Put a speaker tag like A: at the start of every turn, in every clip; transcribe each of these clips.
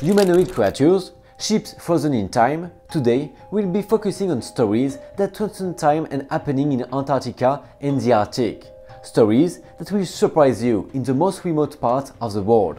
A: Humanoid creatures, ships frozen in time, today we'll be focusing on stories that transcend time and happening in Antarctica and the Arctic. Stories that will surprise you in the most remote parts of the world.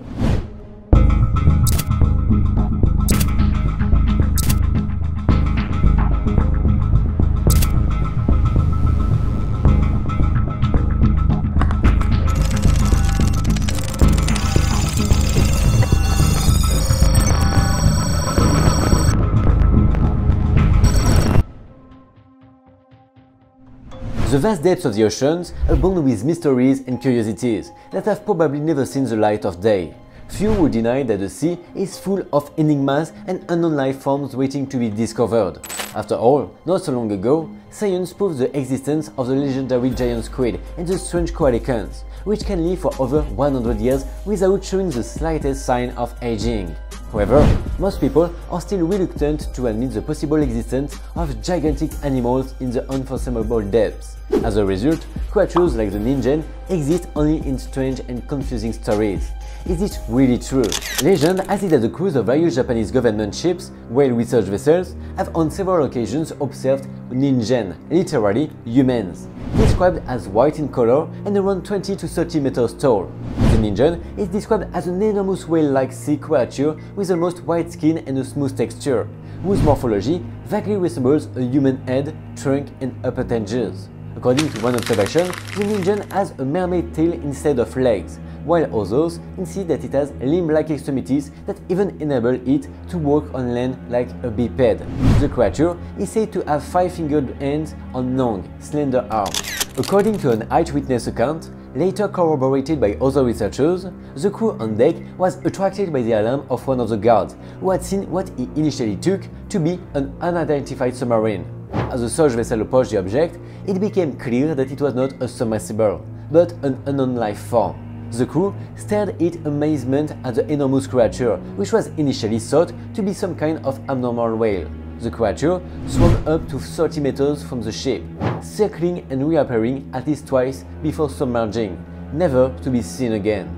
A: The vast depths of the oceans abound with mysteries and curiosities that have probably never seen the light of day. Few would deny that the sea is full of enigmas and unknown life forms waiting to be discovered. After all, not so long ago, science proved the existence of the legendary giant squid and the strange coelacanths, which can live for over 100 years without showing the slightest sign of aging. However, most people are still reluctant to admit the possible existence of gigantic animals in the unfathomable depths. As a result, creatures like the Ningen exist only in strange and confusing stories. Is it really true? Legend has it that the crews of various Japanese government ships, whale research vessels, have on several occasions observed Ningen, literally humans, described as white in color and around 20 to 30 meters tall. The Ningen is described as an enormous whale-like sea creature with almost white skin and a smooth texture, whose morphology vaguely resembles a human head, trunk and appendages. According to one observation, the Ningen has a mermaid tail instead of legs, while others insist that it has limb-like extremities that even enable it to walk on land like a biped. The creature is said to have 5-fingered hands on long, slender arms. According to an eyewitness account, later corroborated by other researchers, the crew on deck was attracted by the alarm of one of the guards, who had seen what he initially took to be an unidentified submarine. As the search vessel approached the object, it became clear that it was not a submersible, but an unknown life form. The crew stared in amazement at the enormous creature, which was initially thought to be some kind of abnormal whale. The creature swam up to 30 meters from the ship, circling and reappearing at least twice before submerging, never to be seen again.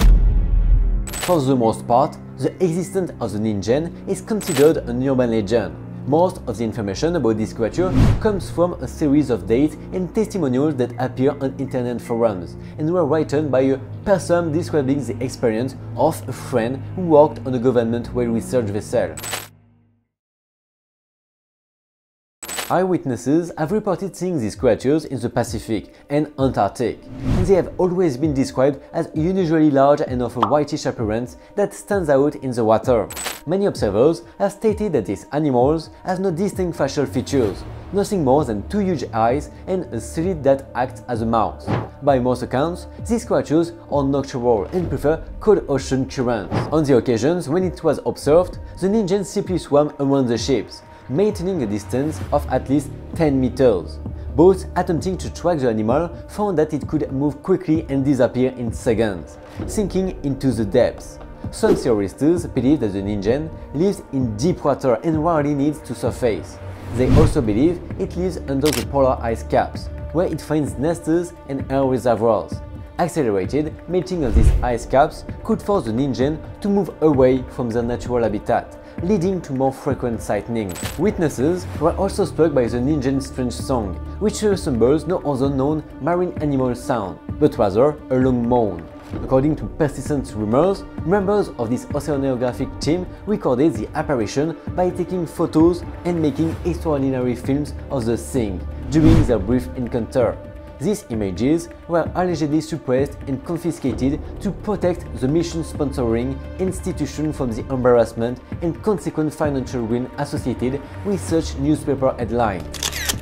A: For the most part, the existence of the Ningen is considered an urban legend. Most of the information about this creature comes from a series of dates and testimonials that appear on internet forums and were written by a person describing the experience of a friend who worked on a government whale research vessel. Eyewitnesses have reported seeing these creatures in the Pacific and Antarctic, and they have always been described as unusually large and of a whitish appearance that stands out in the water. Many observers have stated that these animals have no distinct facial features, nothing more than 2 huge eyes and a slit that acts as a mouth. By most accounts, these creatures are nocturnal and prefer cold ocean currents. On the occasions when it was observed, the Ningen simply swam around the ships, maintaining a distance of at least 10 meters. Boats attempting to track the animal found that it could move quickly and disappear in seconds, sinking into the depths. Some theorists believe that the Ningen lives in deep water and rarely needs to surface. They also believe it lives under the polar ice caps, where it finds nests and air reservoirs. Accelerated melting of these ice caps could force the Ningen to move away from their natural habitat, leading to more frequent sightings. Witnesses were also struck by the Ningen's strange song, which resembles no other known marine animal sound, but rather a long moan. According to persistent rumors, members of this oceanographic team recorded the apparition by taking photos and making extraordinary films of the thing during their brief encounter. These images were allegedly suppressed and confiscated to protect the mission-sponsoring institution from the embarrassment and consequent financial ruin associated with such newspaper headlines.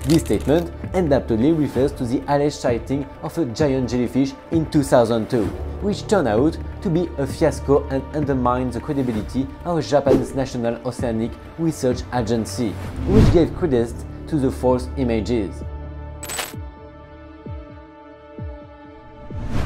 A: This statement undoubtedly refers to the alleged sighting of a giant jellyfish in 2002, which turned out to be a fiasco and undermined the credibility of Japan's National Oceanic Research Agency, which gave credence to the false images.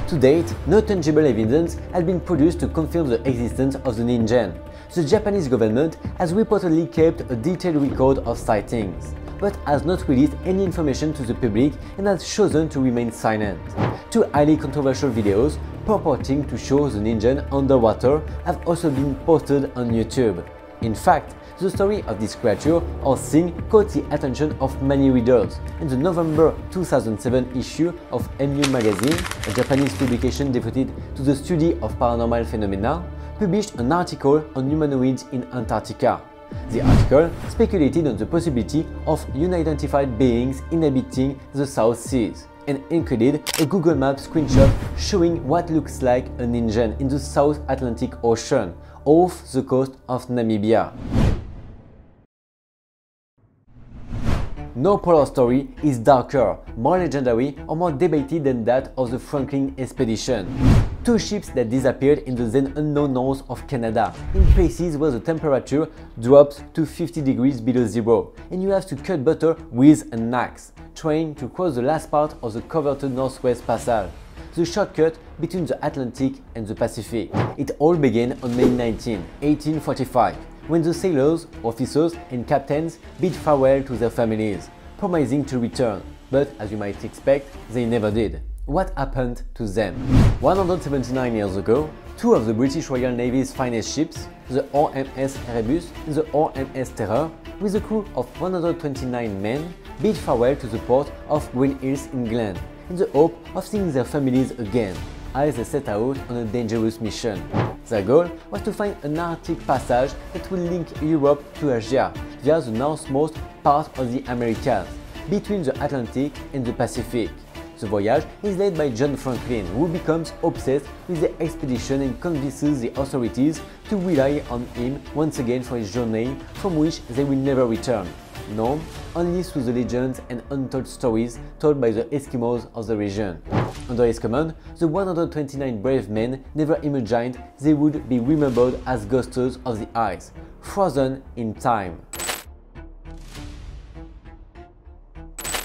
A: To date, no tangible evidence has been produced to confirm the existence of the Ningen. The Japanese government has reportedly kept a detailed record of sightings, but has not released any information to the public and has chosen to remain silent. Two highly controversial videos purporting to show the Ningen underwater have also been posted on YouTube. In fact, the story of this creature or thing caught the attention of many readers, and the November 2007 issue of MU magazine, a Japanese publication devoted to the study of paranormal phenomena, published an article on humanoids in Antarctica. The article speculated on the possibility of unidentified beings inhabiting the South Seas, and included a Google Maps screenshot showing what looks like an engine in the South Atlantic Ocean, off the coast of Namibia. No polar story is darker, more legendary or more debated than that of the Franklin expedition. Two ships that disappeared in the then unknown north of Canada, in places where the temperature drops to 50 degrees below zero, and you have to cut butter with an axe, trying to cross the last part of the coveted Northwest Passage, the shortcut between the Atlantic and the Pacific. It all began on May 19, 1845, when the sailors, officers and captains bid farewell to their families, promising to return, but as you might expect, they never did. What happened to them? 179 years ago, two of the British Royal Navy's finest ships, the RMS Erebus and the RMS Terror, with a crew of 129 men, bid farewell to the port of Green Hills, England, in the hope of seeing their families again, as they set out on a dangerous mission. Their goal was to find an Arctic passage that would link Europe to Asia via the northmost part of the Americas, between the Atlantic and the Pacific. The voyage is led by John Franklin, who becomes obsessed with the expedition and convinces the authorities to rely on him once again for his journey, from which they will never return, known only through the legends and untold stories told by the Eskimos of the region. Under his command, the 129 brave men never imagined they would be remembered as ghosts of the ice, frozen in time.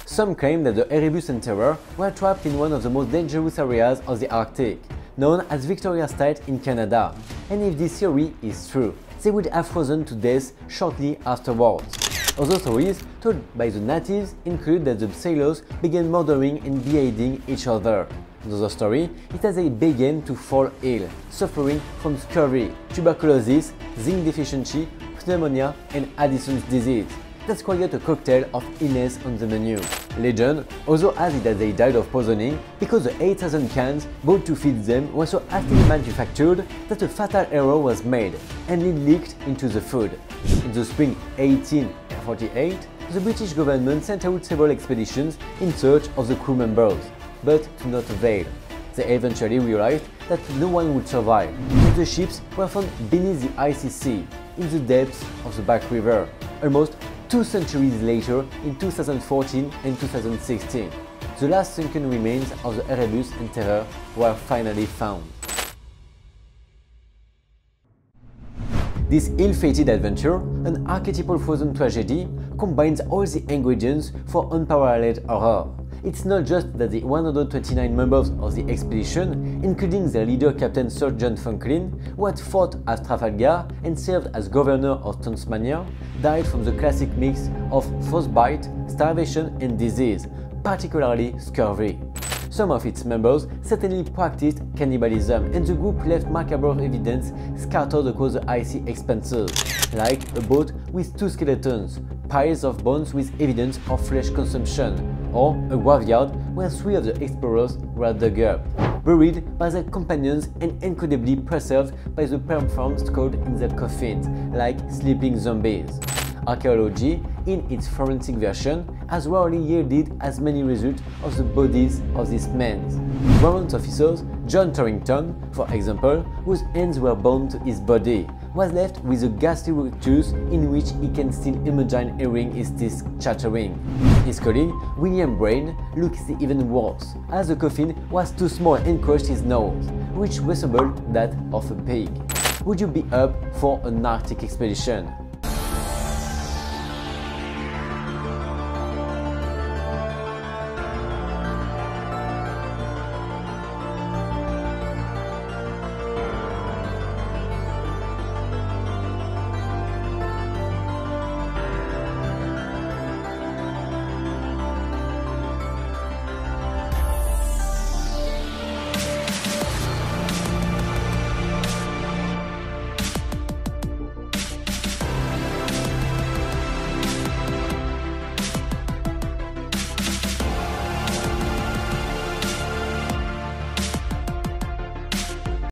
A: Some claim that the Erebus and Terror were trapped in one of the most dangerous areas of the Arctic, known as Victoria Strait in Canada, and if this theory is true, they would have frozen to death shortly afterwards. Other stories told by the natives include that the sailors began murdering and beheading each other. Another story is that they began to fall ill, suffering from scurvy, tuberculosis, zinc deficiency, pneumonia and Addison's disease. That's quite a cocktail of illness on the menu. Legend also has it that they died of poisoning because the 8,000 cans bought to feed them were so hastily manufactured that a fatal error was made and it leaked into the food. In the spring 1848, the British government sent out several expeditions in search of the crew members, but to no avail. They eventually realized that no one would survive, and the ships were found beneath the icy sea, in the depths of the Back River, almost 2 centuries later in 2014 and 2016. The last sunken remains of the Erebus and Terror were finally found. This ill-fated adventure, an archetypal frozen tragedy, combines all the ingredients for unparalleled horror. It's not just that the 129 members of the expedition, including their leader Captain Sir John Franklin, who had fought at Trafalgar and served as governor of Tasmania, died from the classic mix of frostbite, starvation and disease, particularly scurvy. Some of its members certainly practiced cannibalism, and the group left macabre evidence scattered across the icy expanses, like a boat with 2 skeletons, piles of bones with evidence of flesh consumption, or a graveyard where 3 of the explorers were dug up, buried by their companions and incredibly preserved by the permafrost cold in their coffins, like sleeping zombies. Archaeology, in its forensic version, has rarely yielded as many results of the bodies of these men. Warrant officers John Torrington, for example, whose hands were bound to his body, was left with a ghastly rictus in which he can still imagine hearing his teeth chattering. His colleague, William Brain, looks even worse, as the coffin was too small and crushed his nose, which resembled that of a pig. Would you be up for an Arctic expedition?